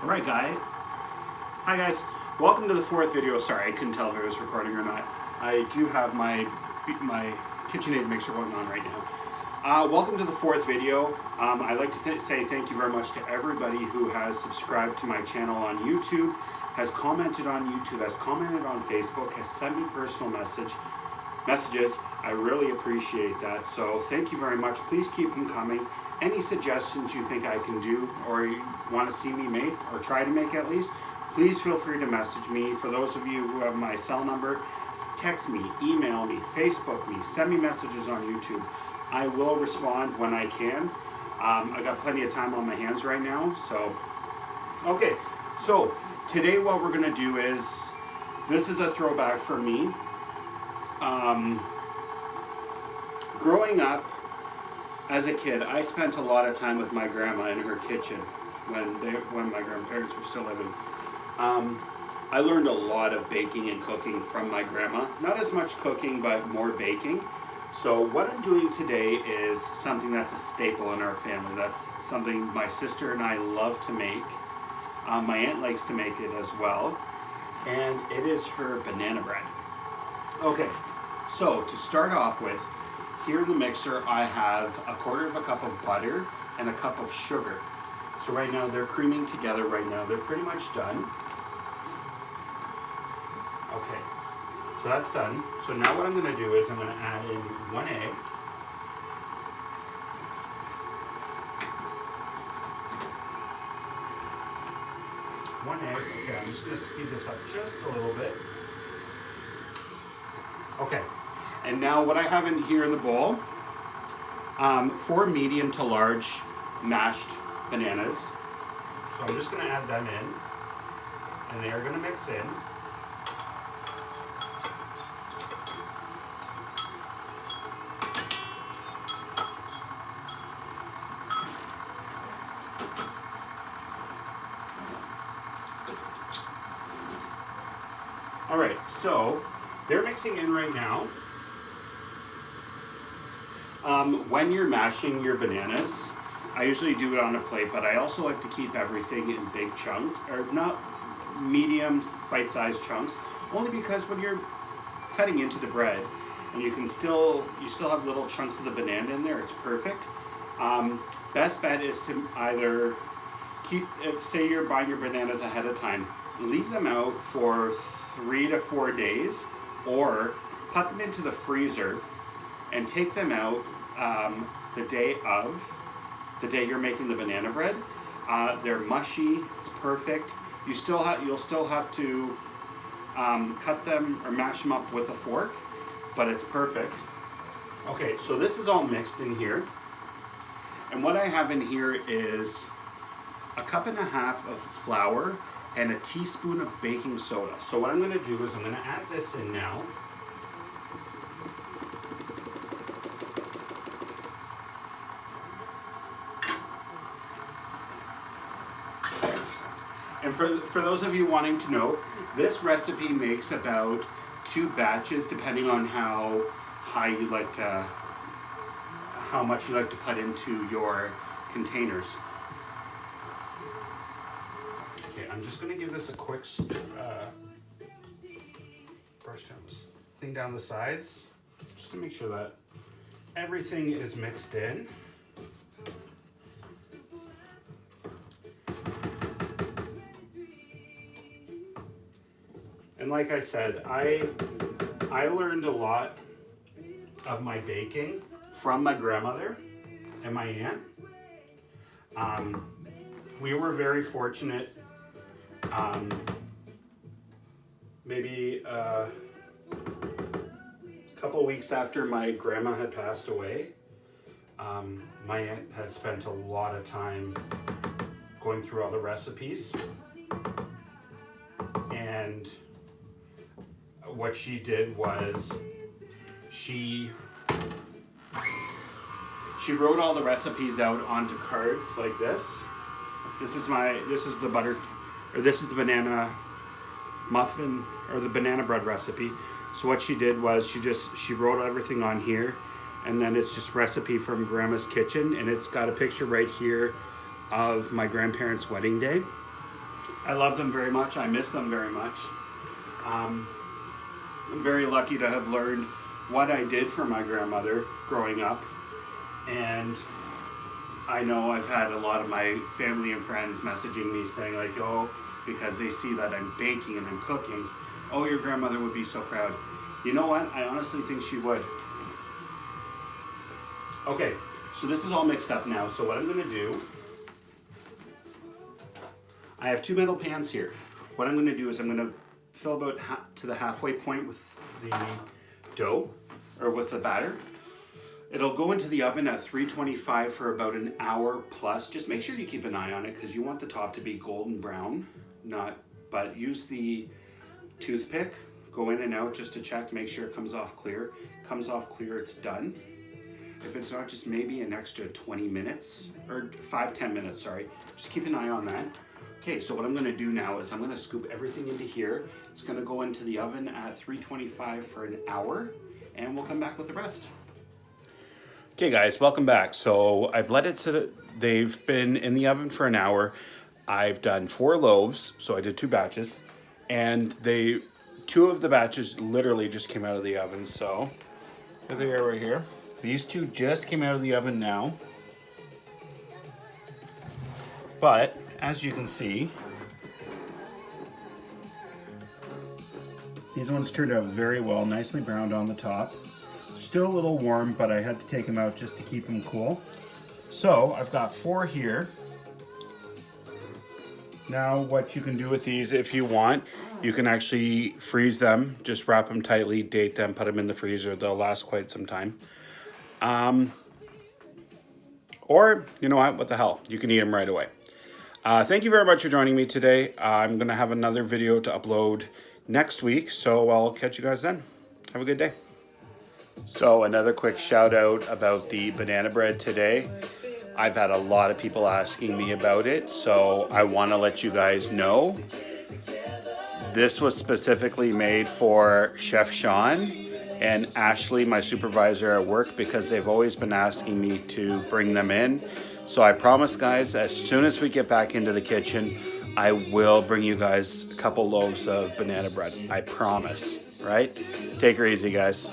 Alright guys, hi guys, welcome to the fourth video. Sorry, I couldn't tell if it was recording or not. I do have my KitchenAid mixer going on right now. Welcome to the fourth video. I'd like to say thank you very much to everybody who has subscribed to my channel on YouTube, has commented on YouTube, has commented on Facebook, has sent me personal messages. I really appreciate that. So thank you very much. Please keep them coming. Any suggestions you think I can do or you want to see me make or try to make at least, please feel free to message me. For those of you who have my cell number, text me, email me, Facebook me, send me messages on YouTube. I will respond when I can. I got plenty of time on my hands right now. So, okay. So today what we're going to do is, this is a throwback for me. Growing up as a kid, I spent a lot of time with my grandma in her kitchen when my grandparents were still living. I learned a lot of baking and cooking from my grandma. Not as much cooking, but more baking. So what I'm doing today is something that's a staple in our family. That's something my sister and I love to make. My aunt likes to make it as well. And it is her banana bread. Okay, so to start off with, here in the mixer I have 1/4 cup of butter and a cup of sugar. So right now they're creaming together right now. They're pretty much done. Okay, so that's done. So now what I'm going to do is I'm going to add in 1 egg. Okay, I'm just going to speed this up just a little bit. Okay, and now what I have in here in the bowl, 4 medium to large mashed bananas. So I'm just going to add them in, and they're going to mix in. All right, so they're mixing in right now. When you're mashing your bananas, I usually do it on a plate, but I also like to keep everything in big chunks, or not medium bite-sized chunks, only because when you're cutting into the bread, and you still have little chunks of the banana in there, it's perfect. Best bet is to either say you're buying your bananas ahead of time, leave them out for 3 to 4 days, or put them into the freezer and take them out the day you're making the banana bread. They're mushy. It's perfect. You'll still have to cut them or mash them up with a fork, but it's perfect. Okay, so this is all mixed in here, and what I have in here is 1.5 cups of flour and a teaspoon of baking soda. So what I'm going to do is I'm going to add this in now. And for those of you wanting to know, this recipe makes about 2 batches depending on how much you like to put into your containers. Okay, I'm just going to give this a quick brush down, clean down the sides, just to make sure that everything is mixed in. And like I said, I learned a lot of my baking from my grandmother and my aunt. We were very fortunate. Maybe a couple weeks after my grandma had passed away, my aunt had spent a lot of time going through all the recipes, and what she did was she wrote all the recipes out onto cards like this. This is the banana muffin or the banana bread recipe. So what she did was she wrote everything on here, and then it's just recipe from Grandma's kitchen, and it's got a picture right here of my grandparents' wedding day. I love them very much. I miss them very much. I'm very lucky to have learned what I did for my grandmother growing up. And I know I've had a lot of my family and friends messaging me saying like, oh, because they see that I'm baking and I'm cooking, oh, your grandmother would be so proud. You know what? I honestly think she would. Okay, so this is all mixed up now. So what I'm gonna do, I have 2 metal pans here. What I'm gonna do is I'm gonna fill about to the halfway point with the dough, or with the batter. It'll go into the oven at 325 for about an hour plus. Just make sure you keep an eye on it because you want the top to be golden brown, but use the toothpick, go in and out just to check, make sure it comes off clear. Comes off clear, it's done. If it's not, just maybe an extra 20 minutes, or 5-10 minutes, sorry. Just keep an eye on that. Okay, so what I'm gonna do now is I'm gonna scoop everything into here. It's gonna go into the oven at 325 for an hour, and we'll come back with the rest. Okay guys, welcome back. So I've let it sit, they've been in the oven for an hour. I've done 4 loaves, so I did 2 batches, and 2 of the batches literally just came out of the oven, so here they are right here. These 2 just came out of the oven now. But as you can see, these ones turned out very well, nicely browned on the top. Still a little warm, but I had to take them out just to keep them cool. So I've got 4 here. Now what you can do with these, if you want, you can actually freeze them, just wrap them tightly, date them, put them in the freezer. They'll last quite some time. Or, you know what the hell, you can eat them right away. Thank you very much for joining me today. I'm gonna have another video to upload next week, so I'll catch you guys then. Have a good day. So another quick shout out about the banana bread today. I've had a lot of people asking me about it, so I wanna let you guys know. This was specifically made for Chef Sean and Ashley, my supervisor at work, because they've always been asking me to bring them in. So I promise guys, as soon as we get back into the kitchen, I will bring you guys a couple loaves of banana bread. I promise, right? Take her easy guys.